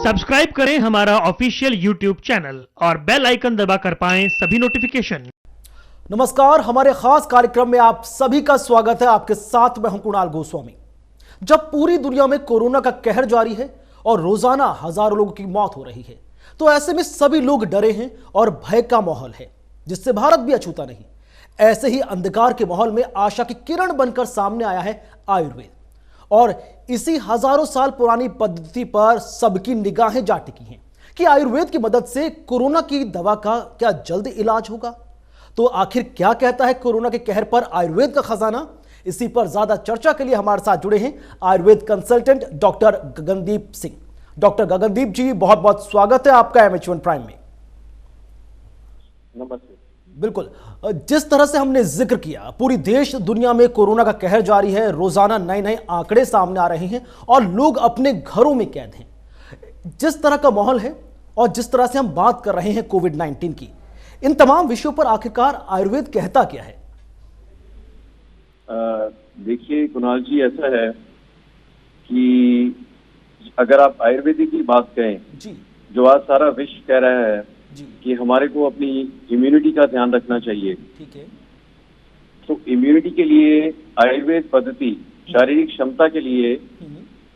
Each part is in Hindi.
सब्सक्राइब करें हमारा ऑफिशियल यूट्यूब चैनल और बेल आइकन दबाकर पाएं सभी नोटिफिकेशन। नमस्कार, हमारे खास कार्यक्रम में आप सभी का स्वागत है। आपके साथ मैं हूं कुणाल गोस्वामी। जब पूरी दुनिया में कोरोना का कहर जारी है और रोजाना हजारों लोगों की मौत हो रही है, तो ऐसे में सभी लोग डरे हैं और भय का माहौल है, जिससे भारत भी अछूता नहीं। ऐसे ही अंधकार के माहौल में आशा की किरण बनकर सामने आया है आयुर्वेद, और इसी हजारों साल पुरानी पद्धति पर सबकी निगाहें जा टिकी हैं कि आयुर्वेद की मदद से कोरोना की दवा का क्या जल्द इलाज होगा। तो आखिर क्या कहता है कोरोना के कहर पर आयुर्वेद का खजाना? इसी पर ज्यादा चर्चा के लिए हमारे साथ जुड़े हैं Ayurveda consultant doctor Gagandeep Singh. Doctor Gagandeep ji, बहुत बहुत स्वागत है आपका MH1 प्राइम में। नमस्ते। बिल्कुल, जिस तरह से हमने जिक्र किया, पूरी देश दुनिया में कोरोना का कहर जारी है। रोजाना नए नए आंकड़े सामने आ रहे हैं और लोग अपने घरों में कैद हैं। जिस तरह का माहौल है और जिस तरह से हम बात कर रहे हैं कोविड-19 की, इन तमाम विषयों पर आखिरकार आयुर्वेद कहता क्या है? देखिए कुणाल जी, ऐसा है कि अगर आप आयुर्वेदिक की बात करें जी, जो आज सारा विश्व कह रहा है जी, कि हमारे को अपनी इम्यूनिटी का ध्यान रखना चाहिए, ठीक है। तो इम्यूनिटी के लिए आयुर्वेद पद्धति शारीरिक क्षमता के लिए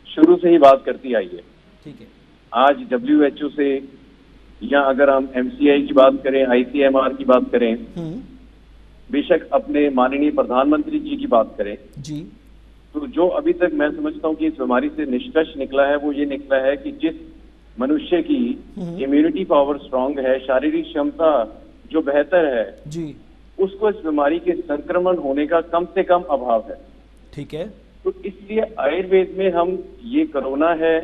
शुरू से ही बात करती आई है। ठीक है। आज WHO से, या अगर हम MCI की बात करें, ICMR की बात करें, बेशक अपने माननीय प्रधानमंत्री जी की बात करें, जी, तो जो अभी तक मैं समझता हूँ कि इस बीमारी से निष्कर्ष निकला है, वो ये निकला है कि जिस मनुष्य की इम्यूनिटी पावर स्ट्रांग है, शारीरिक क्षमता जो बेहतर है, जी, उसको इस बीमारी के संक्रमण होने का कम से कम अभाव है। ठीक है। तो इसलिए आयुर्वेद में हम ये कोरोना है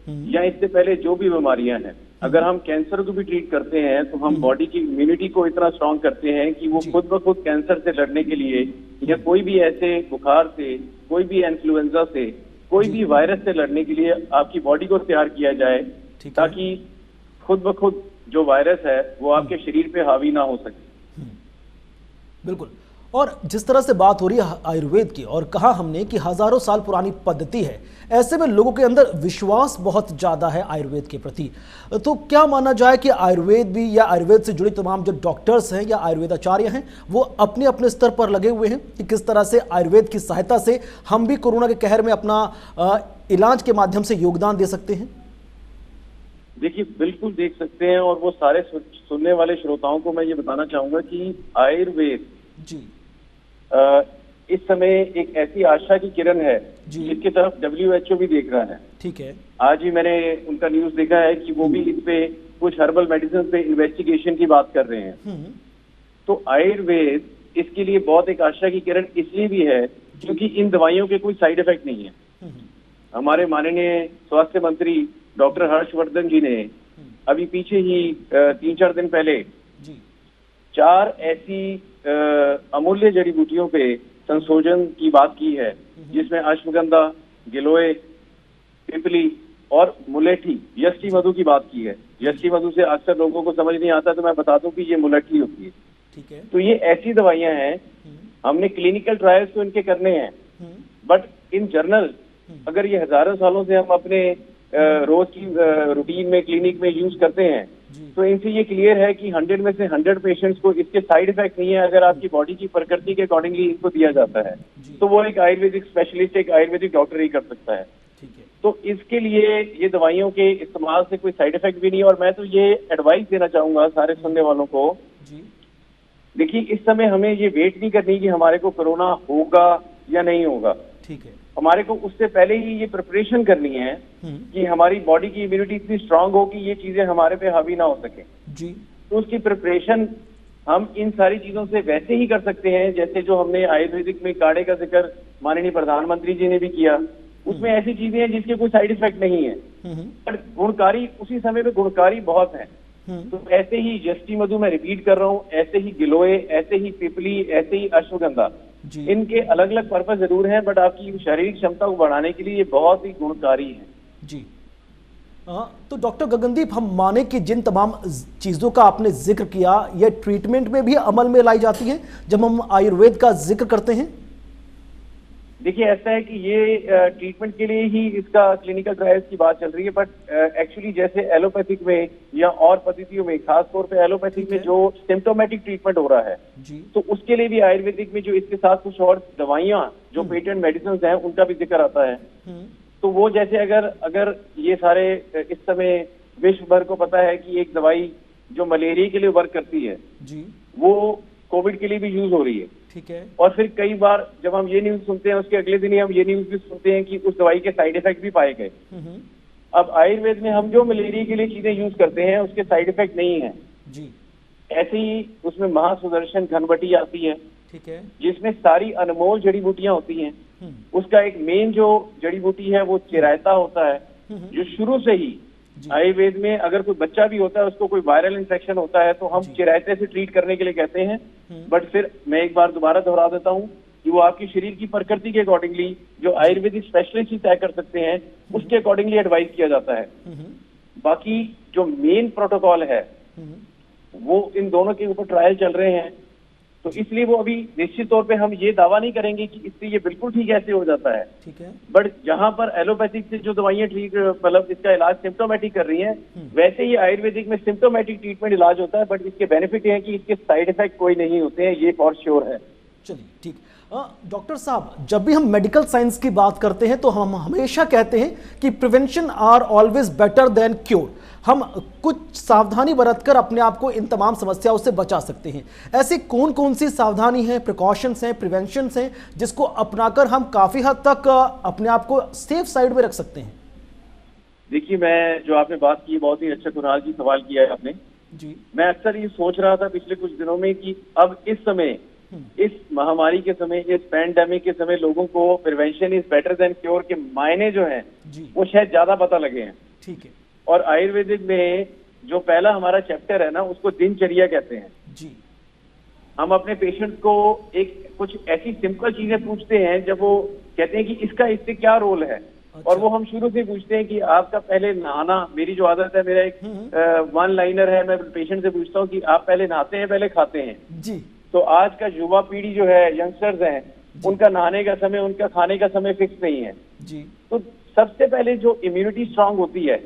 या इससे पहले जो भी बीमारियां हैं, अगर हम कैंसर को भी ट्रीट करते हैं तो हम बॉडी की इम्यूनिटी को इतना स्ट्रांग करते हैं कि वो खुद ब खुद कैंसर से लड़ने के लिए, या कोई भी ऐसे बुखार से, कोई भी इन्फ्लुएंजा से, कोई भी वायरस से लड़ने के लिए आपकी बॉडी को तैयार किया जाए, ताकि खुद ब खुद जो वायरस है वो आपके शरीर पे हावी ना हो सके। बिल्कुल। और जिस तरह से बात हो रही है आयुर्वेद की, और कहा हमने कि हजारों साल पुरानी पद्धति है, ऐसे में लोगों के अंदर विश्वास बहुत ज्यादा है आयुर्वेद के प्रति। तो क्या माना जाए कि आयुर्वेद भी, या आयुर्वेद से जुड़े तमाम जो डॉक्टर्स हैं या आयुर्वेदाचार्य हैं, वो अपने अपने स्तर पर लगे हुए हैं कि किस तरह से आयुर्वेद की सहायता से हम भी कोरोना के कहर में अपना इलाज के माध्यम से योगदान दे सकते हैं? देखिए, बिल्कुल देख सकते हैं। और वो सारे सुनने वाले श्रोताओं को मैं ये बताना चाहूंगा कि आयुर्वेद जी, इस समय एक ऐसी आशा की किरण है जिसकी तरफ WHO भी देख रहा है। ठीक है। आज ही मैंने उनका न्यूज देखा है कि वो भी इस पे कुछ हर्बल मेडिसिन पे इन्वेस्टिगेशन की बात कर रहे हैं। तो आयुर्वेद इसके लिए बहुत एक आशा की किरण इसलिए भी है क्योंकि इन दवाइयों के कोई साइड इफेक्ट नहीं है। हमारे माननीय स्वास्थ्य मंत्री डॉक्टर हर्षवर्धन जी ने अभी पीछे ही 3-4 दिन पहले 4 ऐसी अमूल्य जड़ी बूटियों पे संशोधन की बात की है, जिसमें अश्वगंधा, गिलोय, पिपली और मुलेठी, यष्टि मधु की बात की है। यष्टि मधु से अक्सर लोगों को समझ नहीं आता, तो मैं बता दूं कि ये मुलेठी होती है। ठीक है। तो ये ऐसी दवाइयां हैं, हमने क्लिनिकल ट्रायल्स तो इनके करने हैं, बट इन जनरल अगर ये हजारों सालों से हम अपने रोज की रूटीन में, क्लिनिक में यूज करते हैं, तो इनसे ये क्लियर है कि 100 में से 100 पेशेंट्स को इसके साइड इफेक्ट नहीं है अगर आपकी बॉडी की प्रकृति के अकॉर्डिंगली इनको दिया जाता है। तो वो एक आयुर्वेदिक स्पेशलिस्ट, एक आयुर्वेदिक डॉक्टर ही कर सकता है। तो इसके लिए ये दवाइयों के इस्तेमाल से कोई साइड इफेक्ट भी नहीं है। और मैं तो ये एडवाइस देना चाहूंगा सारे सुनने वालों को, देखिए इस समय हमें ये वेट नहीं करनी कि हमारे को कोरोना होगा या नहीं होगा। ठीक है। हमारे को उससे पहले ही ये प्रिपरेशन करनी है कि हमारी बॉडी की इम्यूनिटी इतनी स्ट्रांग हो कि ये चीजें हमारे पे हावी ना हो सके जी। तो उसकी प्रिपरेशन हम इन सारी चीजों से वैसे ही कर सकते हैं जैसे जो हमने आयुर्वेदिक में काढ़े का जिक्र माननीय प्रधानमंत्री जी ने भी किया। उसमें ऐसी चीजें हैं जिसके कोई साइड इफेक्ट नहीं है, पर गुणकारी उसी समय पे गुणकारी बहुत है। तो ऐसे ही यष्टि मधु, मैं रिपीट कर रहा हूँ, ऐसे ही गिलोय, ऐसे ही पिपली, ऐसे ही अश्वगंधा, इनके अलग अलग पर्पज जरूर हैं, बट आपकी शारीरिक क्षमता को बढ़ाने के लिए ये बहुत ही गुणकारी है। जी। तो डॉक्टर गगनदीप, हम माने कि जिन तमाम चीजों का आपने जिक्र किया, ये ट्रीटमेंट में भी अमल में लाई जाती है जब हम आयुर्वेद का जिक्र करते हैं? देखिए ऐसा है कि ये ट्रीटमेंट के लिए ही इसका क्लिनिकल ट्रायल्स की बात चल रही है, बट एक्चुअली जैसे एलोपैथिक में या और पद्धतियों में, खासतौर पे एलोपैथिक में जो सिम्टोमेटिक ट्रीटमेट हो रहा है जी। तो उसके लिए भी आयुर्वेदिक में जो इसके साथ कुछ और दवाइयां जो पेटेंट मेडिसिन हैं उनका भी जिक्र आता है। तो वो जैसे अगर ये सारे इस समय विश्व भर को पता है कि एक दवाई जो मलेरिया के लिए वर्क करती है जी। वो कोविड के लिए भी यूज हो रही है। ठीक है। और फिर कई बार जब हम ये न्यूज सुनते हैं उसके अगले दिन ही हम ये न्यूज भी सुनते हैं कि उस दवाई के साइड इफेक्ट भी पाए गए। अब आयुर्वेद में हम जो मलेरिया के लिए चीजें यूज करते हैं उसके साइड इफेक्ट नहीं है जी। ऐसे ही उसमें महासुदर्शन घनबटी आती है, ठीक है, जिसमें सारी अनमोल जड़ी बूटियां होती हैं। उसका एक मेन जो जड़ी बूटी है वो चिरायता होता है, जो शुरू से ही आयुर्वेद में अगर कोई बच्चा भी होता है उसको कोई वायरल इन्फेक्शन होता है तो हम चिरायते से ट्रीट करने के लिए कहते हैं। बट फिर मैं एक बार दोबारा दोहरा देता हूँ कि वो आपकी शरीर की प्रकृति के अकॉर्डिंगली, जो आयुर्वेदिक स्पेशलिस्ट ही तय कर सकते हैं, उसके अकॉर्डिंगली एडवाइस किया जाता है। बाकी जो मेन प्रोटोकॉल है वो इन दोनों के ऊपर ट्रायल चल रहे हैं, तो इसलिए वो अभी निश्चित तौर पे हम ये दावा नहीं करेंगे कि इससे ये बिल्कुल ठीक ऐसे हो जाता है। ठीक है। बट जहां पर एलोपैथिक से जो दवाइयां ठीक मतलब इसका इलाज सिम्टोमेटिक कर रही हैं, वैसे ही आयुर्वेदिक में सिम्टोमेटिक ट्रीटमेंट इलाज होता है, बट इसके बेनिफिट ये है कि इसके साइड इफेक्ट कोई नहीं होते हैं, ये फॉर श्योर है। चलिए ठीक। डॉक्टर साहब, जब भी हम मेडिकल साइंस की बात करते हैं तो हम हमेशा कहते हैं कि prevention are always better than cure. हम कुछ सावधानी बरतकर अपने आप को इन तमाम समस्याओं से बचा सकते हैं। ऐसी कौन कौन सी सावधानी हैं, प्रिकॉशंस हैं, प्रिवेंशंस हैं जिसको अपनाकर हम काफी हद तक अपने आप को सेफ साइड में रख सकते हैं? देखिए, मैं जो आपने बात की बहुत ही अच्छा कुणाल जी सवाल किया है आपने जी। मैं अक्सर ये सोच रहा था पिछले कुछ दिनों में कि अब इस समय, इस महामारी के समय, इस पैंडेमिक के समय लोगों को prevention is better than cure के मायने जो हैं वो शायद ज्यादा पता लगे हैं। ठीक है। और आयुर्वेदिक में जो पहला हमारा चैप्टर है ना, उसको दिनचर्या कहते हैं जी। हम अपने पेशेंट को एक कुछ ऐसी सिंपल चीजें पूछते हैं जब वो कहते हैं कि इसका इससे क्या रोल है। अच्छा। और वो हम शुरू से पूछते हैं कि आपका पहले नहाना, मेरी जो आदत है, मेरा एक वन लाइनर है, मैं पेशेंट से पूछता हूँ कि आप पहले नहाते हैं पहले खाते हैं जी। तो आज का युवा पीढ़ी जो है, यंगस्टर्स हैं, उनका नहाने का समय, उनका खाने का समय फिक्स नहीं है जी। तो सबसे पहले जो इम्यूनिटी स्ट्रांग होती है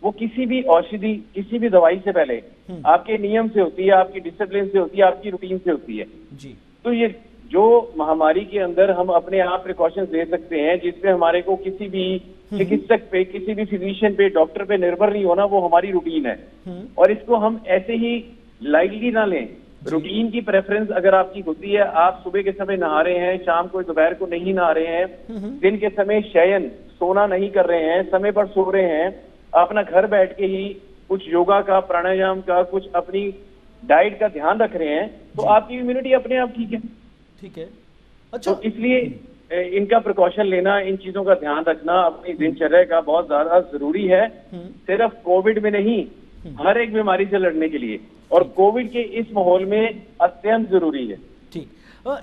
वो किसी भी औषधि, किसी भी दवाई से पहले आपके नियम से होती है, आपकी डिसिप्लिन से होती है, आपकी रूटीन से होती है जी। तो ये जो महामारी के अंदर हम अपने आप प्रिकॉशंस ले सकते हैं जिससे हमारे को किसी भी चिकित्सक पे, किसी भी फिजिशियन पे, डॉक्टर पे निर्भर नहीं होना, वो हमारी रूटीन है। और इसको हम ऐसे ही लाइटली ना लें। रूटीन की प्रेफरेंस अगर आपकी होती है, आप सुबह के समय नहा रहे हैं, शाम को दोपहर को नहीं नहा रहे हैं, दिन के समय शयन सोना नहीं कर रहे हैं, समय पर सो रहे हैं, अपना घर बैठ के ही कुछ योगा का, प्राणायाम का, कुछ अपनी डाइट का ध्यान रख रहे हैं, तो आपकी इम्यूनिटी अपने आप ठीक है। ठीक है। अच्छा। तो इसलिए इनका प्रिकॉशन लेना, इन चीजों का ध्यान रखना अपनी दिनचर्या का बहुत ज्यादा जरूरी है, सिर्फ कोविड में नहीं, हर एक बीमारी से लड़ने के लिए, और कोविड के इस माहौल में अत्यंत जरूरी है। ठीक।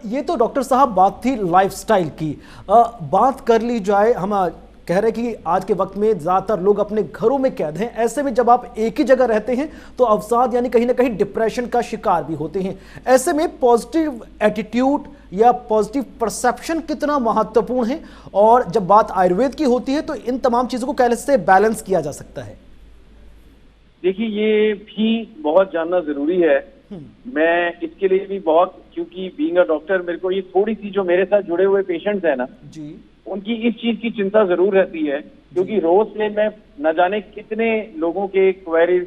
ये तो डॉक्टर साहब बात थी लाइफस्टाइल की। बात कर ली जाए, हम कह रहे कि आज के वक्त में ज़्यादातर लोग अपने घरों में कैद हैं। ऐसे में जब आप एक ही जगह रहते हैं तो अवसाद यानी कहीं ना कहीं डिप्रेशन का शिकार भी होते हैं। ऐसे में पॉजिटिव एटीट्यूड या पॉजिटिव परसेप्शन कितना महत्वपूर्ण है, और जब बात आयुर्वेद की होती है तो इन तमाम चीज़ों को कैसे बैलेंस किया जा सकता है? देखिए, ये भी बहुत जानना जरूरी है। मैं इसके लिए भी बहुत, क्योंकि बीइंग अ डॉक्टर मेरे को ये थोड़ी सी, जो मेरे साथ जुड़े हुए पेशेंट्स हैं ना जी, उनकी इस चीज की चिंता जरूर रहती है, क्योंकि रोज से मैं न जाने कितने लोगों के क्वेरीज,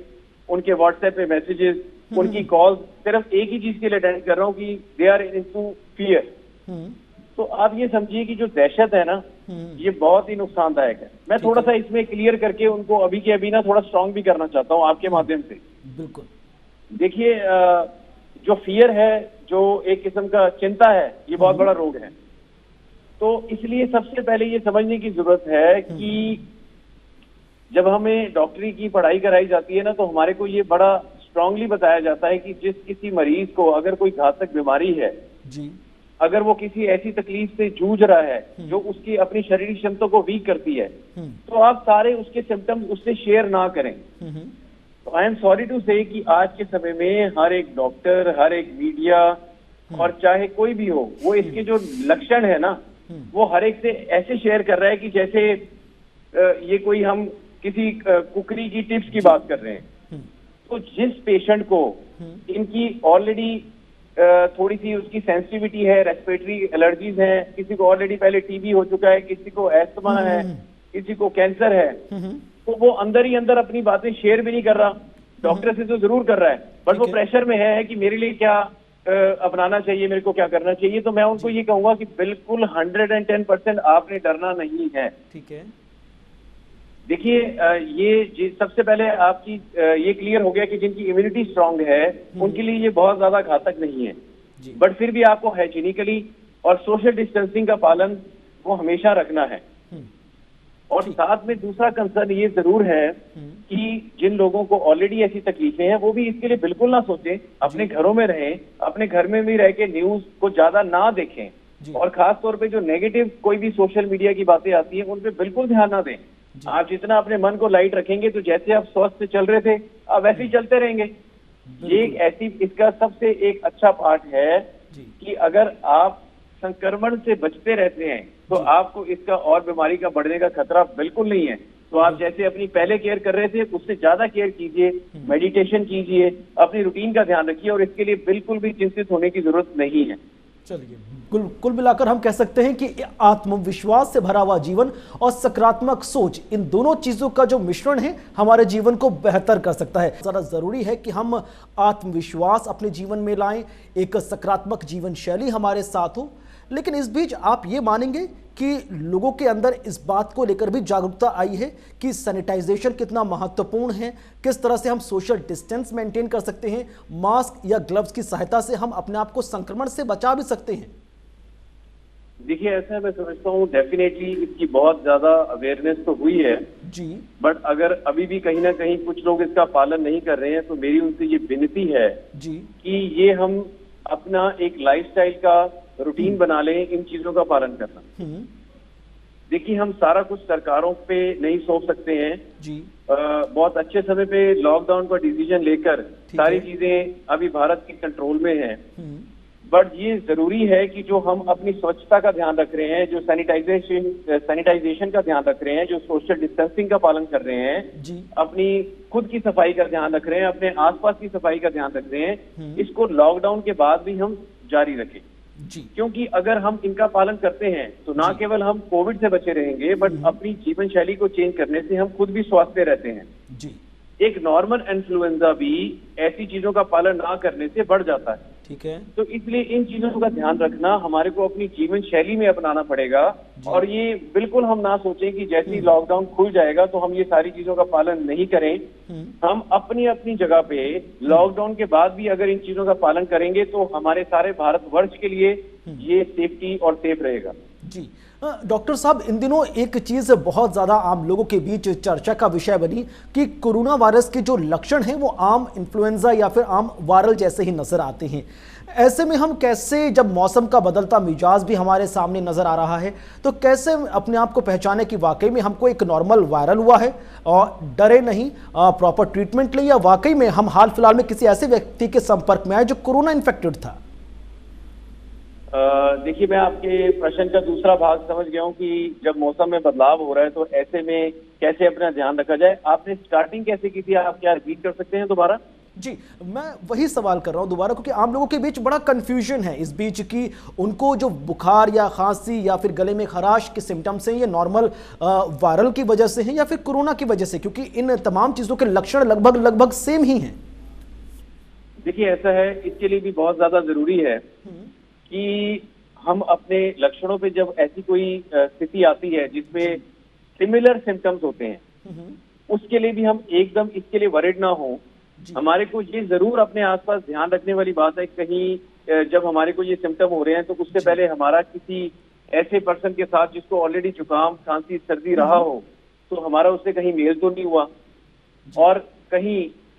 उनके व्हाट्सएप पे मैसेजेस, उनकी कॉल सिर्फ एक ही चीज के लिए अटेंड कर रहा हूँ कि दे आर इनटू फियर। तो आप ये समझिए कि जो दहशत है ना, ये बहुत ही नुकसानदायक है। मैं थोड़ा सा इसमें क्लियर करके उनको अभी के अभी ना थोड़ा स्ट्रांग भी करना चाहता हूँ आपके माध्यम से। बिल्कुल। देखिए, जो फियर है, जो एक किस्म का चिंता है, ये बहुत बड़ा रोग है। तो इसलिए सबसे पहले ये समझने की जरूरत है कि जब हमें डॉक्टरी की पढ़ाई कराई जाती है ना, तो हमारे को ये बड़ा स्ट्रांगली बताया जाता है कि जिस किसी मरीज को अगर कोई घातक बीमारी है जी, अगर वो किसी ऐसी तकलीफ से जूझ रहा है जो उसकी अपनी शारीरिक क्षमता को वीक करती है, तो आप सारे उसके सिम्टम्स उससे शेयर ना करें। तो आई एम सॉरी टू से कि आज के समय में हर एक डॉक्टर, हर एक मीडिया और चाहे कोई भी हो, वो इसके जो लक्षण है ना, वो हर एक से ऐसे शेयर कर रहा है कि जैसे ये कोई हम किसी कुकरी की टिप्स की बात कर रहे हैं। तो जिस पेशेंट को इनकी ऑलरेडी थोड़ी सी उसकी सेंसिटिविटी है, रेस्पिरेटरी एलर्जीज है, किसी को ऑलरेडी पहले टीबी हो चुका है, किसी को एस्थमा है, किसी को कैंसर है, तो वो अंदर ही अंदर अपनी बातें शेयर भी नहीं कर रहा। डॉक्टर से तो जरूर कर रहा है, बट वो प्रेशर में है कि मेरे लिए क्या अपनाना चाहिए, मेरे को क्या करना चाहिए। तो मैं उनको ये कहूंगा कि बिल्कुल 110% आपने डरना नहीं है। ठीक है। देखिए ये सबसे पहले आपकी ये क्लियर हो गया कि जिनकी इम्यूनिटी स्ट्रांग है उनके लिए ये बहुत ज्यादा घातक नहीं है, बट फिर भी आपको हाइजीनिकली और सोशल डिस्टेंसिंग का पालन वो हमेशा रखना है। और साथ में दूसरा कंसर्न ये जरूर है कि जिन लोगों को ऑलरेडी ऐसी तकलीफें हैं वो भी इसके लिए बिल्कुल ना सोचें, अपने घरों में रहें, अपने घर में भी रह के न्यूज को ज्यादा ना देखें, और खास तौर पे जो नेगेटिव कोई भी सोशल मीडिया की बातें आती हैं उन पे बिल्कुल ध्यान ना दें। आप जितना अपने मन को लाइट रखेंगे तो जैसे आप स्वस्थ से चल रहे थे आप वैसे ही चलते रहेंगे। ये एक ऐसी इसका सबसे एक अच्छा पार्ट है कि अगर आप संक्रमण से बचते रहते हैं तो आपको इसका और बीमारी का बढ़ने का खतरा बिल्कुल नहीं है। तो आप जैसे अपनी पहले केयर कर रहे थे उससे ज्यादा केयर कीजिए, मेडिटेशन कीजिए, अपनी रूटीन का ध्यान रखिए, और इसके लिए बिल्कुल भी चिंतित होने की जरूरत नहीं है। चलिए, कुल मिलाकर हम कह सकते हैं कि आत्मविश्वास से भरा हुआ जीवन और सकारात्मक सोच, इन दोनों चीजों का जो मिश्रण है हमारे जीवन को बेहतर कर सकता है। जरा जरूरी है कि हम आत्मविश्वास अपने जीवन में लाएं, एक सकारात्मक जीवन शैली हमारे साथ हो। लेकिन इस बीच आप ये मानेंगे कि लोगों के अंदर इस बात को लेकर भी जागरूकता आई है कि सैनिटाइजेशन कितना महत्वपूर्ण है, किस तरह से हम सोशल डिस्टेंस मेंटेन कर सकते हैं, मास्क या ग्लव्स की सहायता से हम अपने आप को संक्रमण से बचा भी सकते हैं। देखिए, ऐसा मैं समझता हूँ डेफिनेटली इसकी बहुत ज्यादा अवेयरनेस तो हुई है जी, बट अगर अभी भी कहीं ना कहीं कुछ लोग इसका पालन नहीं कर रहे हैं तो मेरी उनसे ये विनती है जी कि ये हम अपना एक लाइफस्टाइल का रूटीन बना लें इन चीजों का पालन करना। देखिए, हम सारा कुछ सरकारों पे नहीं सौंप सकते हैं जी। बहुत अच्छे समय पे लॉकडाउन का डिसीजन लेकर सारी चीजें अभी भारत के कंट्रोल में हैं, बट ये जरूरी है कि जो हम अपनी स्वच्छता का ध्यान रख रहे हैं, जो सैनिटाइजेशन का ध्यान रख रहे हैं, जो सोशल डिस्टेंसिंग का पालन कर रहे हैं जी, अपनी खुद की सफाई का ध्यान रख रहे हैं, अपने आसपास की सफाई का ध्यान रख रहे हैं, इसको लॉकडाउन के बाद भी हम जारी रखें जी। क्योंकि अगर हम इनका पालन करते हैं तो ना केवल हम कोविड से बचे रहेंगे बट अपनी जीवन शैली को चेंज करने से हम खुद भी स्वस्थ रहते हैं जी। एक नॉर्मल इन्फ्लुएंजा भी ऐसी चीजों का पालन ना करने से बढ़ जाता है। ठीक है। तो इसलिए इन चीजों का ध्यान रखना हमारे को अपनी जीवन शैली में अपनाना पड़ेगा, और ये बिल्कुल हम ना सोचें कि जैसे ही लॉकडाउन खुल जाएगा तो हम ये सारी चीजों का पालन नहीं करें। हम अपनी अपनी जगह पे लॉकडाउन के बाद भी अगर इन चीजों का पालन करेंगे तो हमारे सारे भारतवर्ष के लिए ये सेफ्टी और सेफ रहेगा। जी डॉक्टर साहब, इन दिनों एक चीज बहुत ज्यादा आम लोगों के बीच चर्चा का विषय बनी कि कोरोना वायरस के जो लक्षण हैं वो आम इन्फ्लुएंजा या फिर आम वायरल जैसे ही नजर आते हैं। ऐसे में हम कैसे, जब मौसम का बदलता मिजाज भी हमारे सामने नजर आ रहा है, तो कैसे अपने आप को पहचाने कि वाकई में हमको एक नॉर्मल वायरल हुआ है और डरे नहीं, प्रॉपर ट्रीटमेंट ले, या वाकई में हम हाल फिलहाल में किसी ऐसे व्यक्ति के संपर्क में आए जो कोरोना इन्फेक्टेड था? देखिए, मैं आपके प्रश्न का दूसरा भाग समझ गया हूँ कि जब मौसम में बदलाव हो रहा है तो ऐसे में कैसे अपना ध्यान रखा जाए। आपने स्टार्टिंग कैसे की थी, आप क्या रिपीट कर सकते हैं दोबारा? जी, मैं वही सवाल कर रहा हूं दोबारा, क्योंकि आम लोगों के बीच बड़ा कंफ्यूजन है इस बीच कि उनको जो बुखार या खांसी या फिर गले में खराश के सिम्टम्स हैं ये नॉर्मल वायरल की वजह से हैं या फिर कोरोना की वजह से, क्योंकि इन तमाम चीजों के लक्षण लगभग सेम ही हैं। देखिए, ऐसा है, इसके लिए भी बहुत ज्यादा जरूरी है कि हम अपने लक्षणों पे जब ऐसी कोई स्थिति आती है जिसमें सिमिलर सिम्टम्स होते हैं, उसके लिए भी हम एकदम इसके लिए वरिड ना हो। हमारे को ये जरूर अपने आसपास ध्यान रखने वाली बात है, कहीं जब हमारे को ये सिम्टम हो रहे हैं तो उससे पहले हमारा किसी ऐसे पर्सन के साथ जिसको ऑलरेडी जुकाम, खांसी, सर्दी रहा हो तो हमारा उससे कहीं मेल तो नहीं हुआ, और कहीं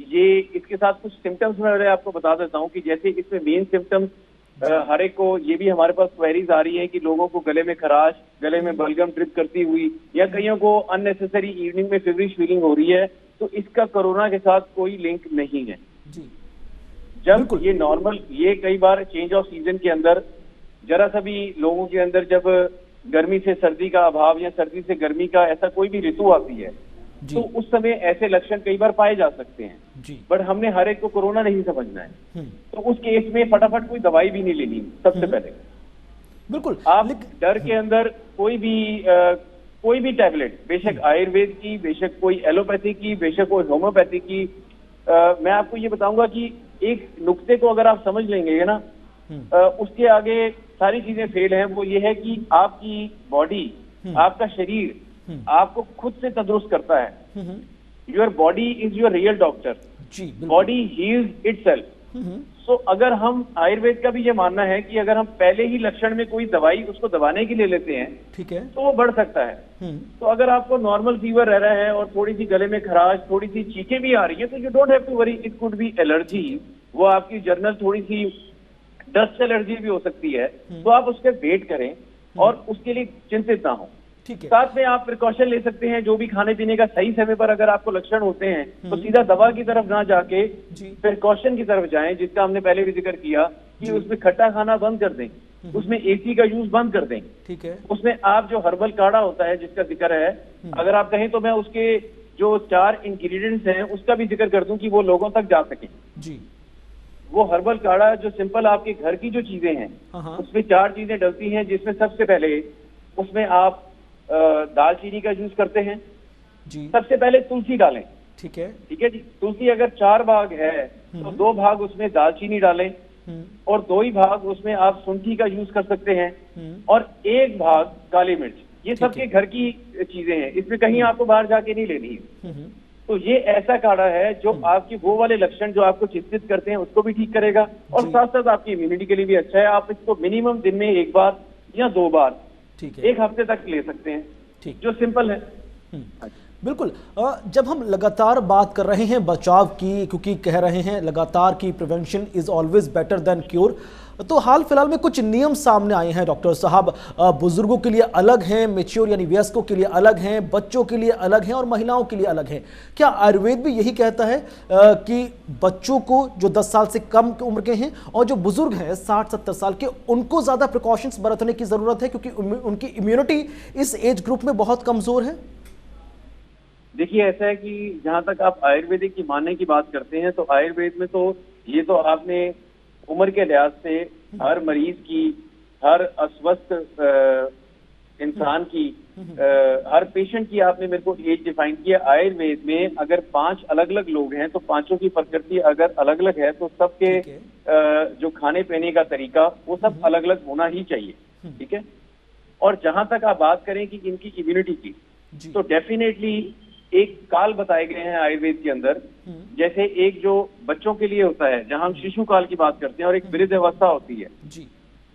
ये इसके साथ कुछ सिम्टम्स मैं आपको बता देता हूँ कि जैसे इसमें मेन सिम्टम्स हर एक को ये भी हमारे पास क्वेरीज आ रही है कि लोगों को गले में खराश, गले में बलगम ड्रिप करती हुई, या कईयों को अननेसेसरी इवनिंग में फेवरिश फीलिंग हो रही है, तो इसका कोरोना के साथ कोई लिंक नहीं है जी। जब ये नॉर्मल, ये कई बार चेंज ऑफ सीजन के अंदर जरा सा भी लोगों के अंदर जब गर्मी से सर्दी का अभाव या सर्दी से गर्मी का ऐसा कोई भी ऋतु आती है जी तो उस समय ऐसे लक्षण कई बार पाए जा सकते हैं। जी बट हमने हर एक को कोरोना नहीं समझना है। हम्म, तो उस केस में फटाफट कोई दवाई भी नहीं लेनी सबसे पहले। बिल्कुल। आप लेकिन डर के अंदर कोई भी टैबलेट, बेशक आयुर्वेद की, बेशक कोई एलोपैथी की, बेशक कोई होम्योपैथी की, मैं आपको ये बताऊंगा कि एक नुक्ते को अगर आप समझ लेंगे ना, उसके आगे सारी चीजें फेल हैं। वो ये है कि आपकी बॉडी, आपका शरीर आपको खुद से तंदुरुस्त करता है। Your body is your real doctor. जी बिल्कुल। Body heels itself. सो अगर हम आयुर्वेद का भी ये मानना है कि अगर हम पहले ही लक्षण में कोई दवाई उसको दबाने के लिए लेते हैं ठीक है। तो वो बढ़ सकता है। तो अगर आपको नॉर्मल फीवर रह रहा है और थोड़ी सी गले में खराश, थोड़ी सी चीखें भी आ रही है, तो you don't have to worry, it could be allergy. वो आपकी जर्नल थोड़ी सी डस्ट एलर्जी भी हो सकती है। तो आप उसके वेट करें और उसके लिए चिंतित ना हो। ठीक है। साथ में आप प्रिकॉशन ले सकते हैं, जो भी खाने पीने का सही समय पर अगर आपको लक्षण होते हैं तो सीधा दवा की तरफ ना जाके जी प्रिकॉशन की तरफ जाएं, जिसका हमने पहले भी जिक्र किया कि उसमें खट्टा खाना बंद कर दें, उसमें एसी का यूज बंद कर दें, ठीक है। उसमें आप जो हर्बल काढ़ा होता है जिसका जिक्र है, अगर आप कहें तो मैं उसके जो 4 इंग्रेडिएंट्स हैं उसका भी जिक्र कर दूं कि वो लोगों तक जा सके। जी वो हर्बल काढ़ा जो सिंपल आपके घर की जो चीजें हैं हाँ। उसमें 4 चीजें डलती हैं, जिसमें सबसे पहले उसमें आप दालचीनी का यूज करते हैं। जी सबसे पहले तुलसी डालें। ठीक है। ठीक है जी। तुलसी अगर 4 भाग है तो 2 भाग उसमें दालचीनी डालें और 2 ही भाग उसमें आप शुंठी का यूज कर सकते हैं और 1 भाग काली मिर्च। ये सबके घर की चीजें हैं, इसमें कहीं आपको बाहर जाके नहीं लेनी है। तो ये ऐसा काढ़ा है जो आपकी वो वाले लक्षण जो आपको चिंतित करते हैं उसको भी ठीक करेगा और साथ साथ आपकी इम्यूनिटी के लिए भी अच्छा है। आप इसको मिनिमम दिन में 1 बार या 2 बार ठीक है। 1 हफ्ते तक ले सकते हैं। ठीक। जो सिंपल है। बिल्कुल। जब हम लगातार बात कर रहे हैं बचाव की, क्योंकि कह रहे हैं लगातार की prevention is always better than cure, तो हाल फिलहाल में कुछ नियम सामने आए हैं डॉक्टर साहब। बुजुर्गों के लिए अलग हैं, मेच्योर यानी वयस्कों के लिए अलग हैं, बच्चों के लिए अलग हैं और महिलाओं के लिए अलग हैं। क्या आयुर्वेद भी यही कहता है कि बच्चों को जो 10 साल से कम उम्र के हैं और जो बुजुर्ग हैं 60-70 साल के, उनको ज़्यादा प्रिकॉशंस बरतने की ज़रूरत है क्योंकि उनकी इम्यूनिटी इस एज ग्रुप में बहुत कमज़ोर है? देखिए, ऐसा है कि जहां तक आप आयुर्वेदिक की मानने की बात करते हैं तो आयुर्वेद में तो ये तो आपने उम्र के लिहाज से हर मरीज की, हर अस्वस्थ इंसान की, हर पेशेंट की आपने मेरे को एज डिफाइन किया। आयुर्वेद में अगर 5 अलग अलग लोग हैं तो पांचों की प्रकृति अगर अलग अलग है तो सबके जो खाने पीने का तरीका वो सब अलग अलग होना ही चाहिए। ठीक है। और जहां तक आप बात करें कि इनकी इम्यूनिटी की, तो डेफिनेटली एक काल बताए गए हैं आयुर्वेद के अंदर। जैसे एक जो बच्चों के लिए होता है, जहां हम शिशु काल की बात करते हैं, और एक वृद्ध अवस्था होती है जी।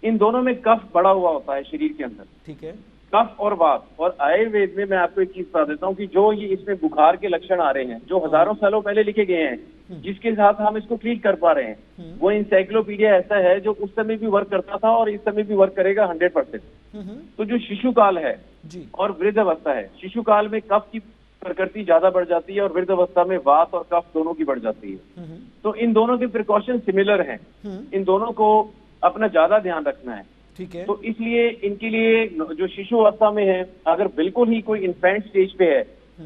इन दोनों में कफ बढ़ा हुआ होता है शरीर के अंदर। ठीक है। कफ और वात। और आयुर्वेद में मैं आपको एक चीज बता देता हूँ कि जो ये इसमें बुखार के लक्षण आ रहे हैं जो हजारों सालों पहले लिखे गए हैं, जिसके साथ हम इसको ट्रीट कर पा रहे हैं, वो इंसाइक्लोपीडिया ऐसा है जो उस समय भी वर्क करता था और इस समय भी वर्क करेगा 100%। तो जो शिशु काल है जी और वृद्ध अवस्था है, शिशु काल में कफ की प्रकृति ज्यादा बढ़ जाती है और वृद्ध अवस्था में वात और कफ दोनों की बढ़ जाती है। तो इन दोनों के प्रिकॉशन सिमिलर हैं। इन दोनों को अपना ज्यादा ध्यान रखना है। ठीक है। तो इसलिए इनके लिए जो शिशु अवस्था में है, अगर बिल्कुल ही कोई इन्फेंट स्टेज पे है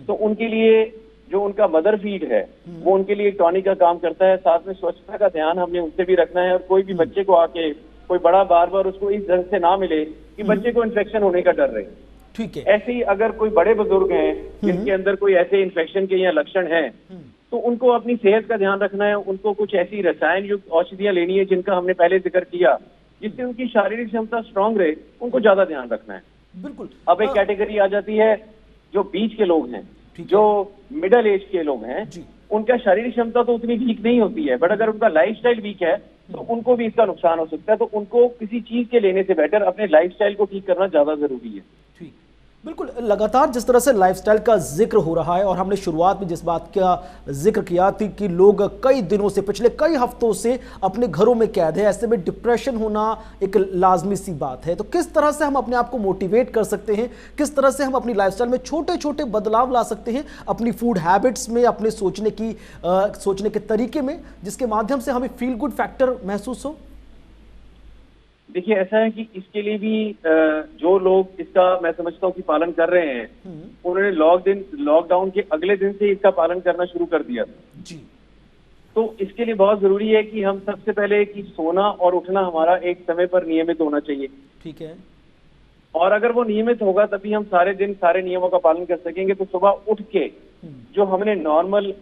तो उनके लिए जो उनका मदर फीड है वो उनके लिए टॉनिक का काम करता है। साथ में स्वच्छता का ध्यान हमने उनसे भी रखना है। और कोई भी बच्चे को आके कोई बड़ा बार बार उसको इस ढंग से ना मिले कि बच्चे को इन्फेक्शन होने का डर रहे। ठीक है। ऐसे ही अगर कोई बड़े बुजुर्ग हैं जिनके अंदर कोई ऐसे इन्फेक्शन के या लक्षण हैं, तो उनको अपनी सेहत का ध्यान रखना है। उनको कुछ ऐसी रसायन युक्त औषधियां लेनी है जिनका हमने पहले जिक्र किया, जिससे उनकी शारीरिक क्षमता स्ट्रांग रहे, उनको ज्यादा ध्यान रखना है। बिल्कुल। अब एक कैटेगरी आ जाती है जो बीच के लोग हैं, जो मिडिल एज के लोग हैं, उनका शारीरिक क्षमता तो उतनी वीक नहीं होती है, बट अगर उनका लाइफस्टाइल वीक है तो उनको भी इसका नुकसान हो सकता है। तो उनको किसी चीज के लेने से बेटर अपने लाइफस्टाइल को ठीक करना ज्यादा जरूरी है। ठीक। बिल्कुल। लगातार जिस तरह से लाइफस्टाइल का जिक्र हो रहा है और हमने शुरुआत में जिस बात का जिक्र किया थी कि लोग कई दिनों से, पिछले कई हफ्तों से अपने घरों में कैद है, ऐसे में डिप्रेशन होना एक लाजमी सी बात है। तो किस तरह से हम अपने आप को मोटिवेट कर सकते हैं, किस तरह से हम अपनी लाइफस्टाइल में छोटे छोटे बदलाव ला सकते हैं, अपनी फूड हैबिट्स में, अपने सोचने के तरीके में, जिसके माध्यम से हमें फील गुड फैक्टर महसूस हो? देखिए ऐसा है कि इसके लिए भी जो लोग इसका मैं समझता हूँ कि पालन कर रहे हैं, उन्होंने लॉकडाउन के अगले दिन से इसका पालन करना शुरू कर दिया था जी। तो इसके लिए बहुत जरूरी है कि हम सबसे पहले कि सोना और उठना हमारा एक समय पर नियमित होना चाहिए। ठीक है। और अगर वो नियमित होगा तभी हम सारे दिन सारे नियमों का पालन कर सकेंगे। तो सुबह उठ के जो हमने नॉर्मल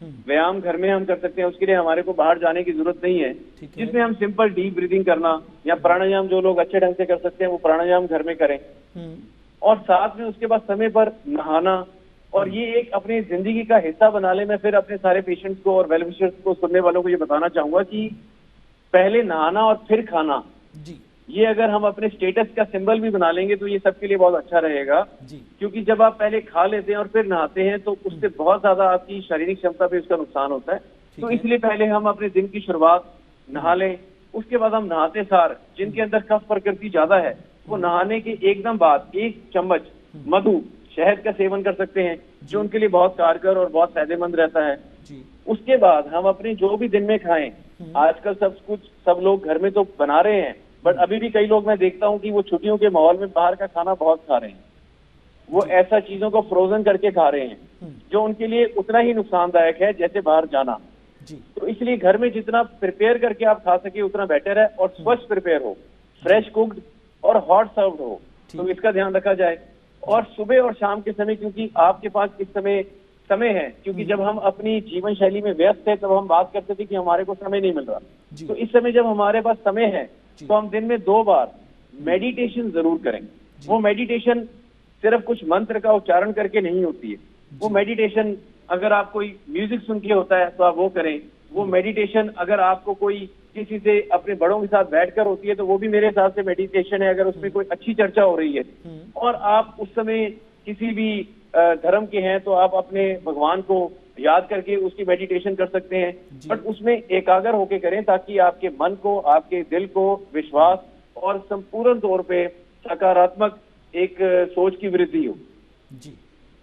व्यायाम घर में हम कर सकते हैं, उसके लिए हमारे को बाहर जाने की जरूरत नहीं है। जिसमें हम सिंपल डीप ब्रीदिंग करना या प्राणायाम जो लोग अच्छे ढंग से कर सकते हैं वो प्राणायाम घर में करें। और साथ में उसके बाद समय पर नहाना, और ये एक अपनी जिंदगी का हिस्सा बना ले। मैं फिर अपने सारे पेशेंट्स को और वेल विशर्स को, सुनने वालों को ये बताना चाहूंगा कि पहले नहाना और फिर खाना जी। ये अगर हम अपने स्टेटस का सिंबल भी बना लेंगे तो ये सबके लिए बहुत अच्छा रहेगा जी। क्योंकि जब आप पहले खा लेते हैं और फिर नहाते हैं तो उससे बहुत ज्यादा आपकी शारीरिक क्षमता पे उसका नुकसान होता है। तो इसलिए पहले हम अपने दिन की शुरुआत नहा लें। उसके बाद हम नहाते सार, जिनके अंदर कफ प्रकृति ज्यादा है, वो नहाने के एकदम बाद 1 चम्मच मधु शहद का सेवन कर सकते हैं, जो उनके लिए बहुत कारगर और बहुत फायदेमंद रहता है। उसके बाद हम अपने जो भी दिन में खाएं, आजकल सब लोग घर में तो बना रहे हैं, बट अभी भी कई लोग मैं देखता हूं कि वो छुट्टियों के माहौल में बाहर का खाना बहुत खा रहे हैं। वो ऐसा चीजों को फ्रोजन करके खा रहे हैं जो उनके लिए उतना ही नुकसानदायक है जैसे बाहर जाना। तो इसलिए घर में जितना प्रिपेयर करके आप खा सके उतना बेटर है, और स्वच्छ प्रिपेयर हो, फ्रेश कुक्ड और हॉट सर्व्ड हो, तो इसका ध्यान रखा जाए। और सुबह और शाम के समय, क्योंकि आपके पास इस समय है, क्योंकि जब हम अपनी जीवन शैली में व्यस्त थे तब हम बात करते थे कि हमारे को समय नहीं मिल रहा। तो इस समय जब हमारे पास समय है तो हम दिन में 2 बार मेडिटेशन जरूर करें। वो मेडिटेशन सिर्फ कुछ मंत्र का उच्चारण करके नहीं होती है। वो मेडिटेशन अगर आप कोई म्यूजिक सुन के होता है तो आप वो करें। वो मेडिटेशन अगर आपको कोई किसी से अपने बड़ों के साथ बैठकर होती है तो वो भी मेरे हिसाब से मेडिटेशन है, अगर उसमें कोई अच्छी चर्चा हो रही है। और आप उस समय किसी भी धर्म के हैं तो आप अपने भगवान को याद करके उसकी मेडिटेशन कर सकते हैं, बट उसमें एकाग्र होके करें ताकि आपके मन को, आपके दिल को विश्वास और संपूर्ण तौर पे सकारात्मक एक सोच की वृद्धि हो। जी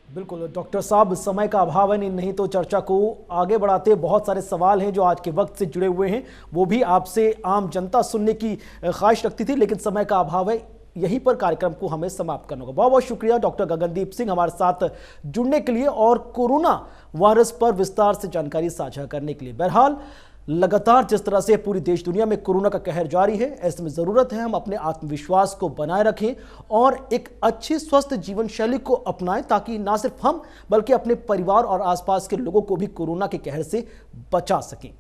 बिल्कुल डॉक्टर साहब, समय का अभाव है, नहीं तो चर्चा को आगे बढ़ाते बहुत सारे सवाल हैं जो आज के वक्त से जुड़े हुए हैं, वो भी आपसे आम जनता सुनने की ख्वाहिश रखती थी, लेकिन समय का अभाव है। यहीं पर कार्यक्रम को हमें समाप्त करना होगा। बहुत बहुत शुक्रिया डॉक्टर गगनदीप सिंह हमारे साथ जुड़ने के लिए और कोरोना वायरस पर विस्तार से जानकारी साझा करने के लिए। बहरहाल लगातार जिस तरह से पूरी देश दुनिया में कोरोना का कहर जारी है, ऐसे में जरूरत है हम अपने आत्मविश्वास को बनाए रखें और एक अच्छी स्वस्थ जीवन शैली को अपनाएं, ताकि ना सिर्फ हम बल्कि अपने परिवार और आसपास के लोगों को भी कोरोना के कहर से बचा सकें।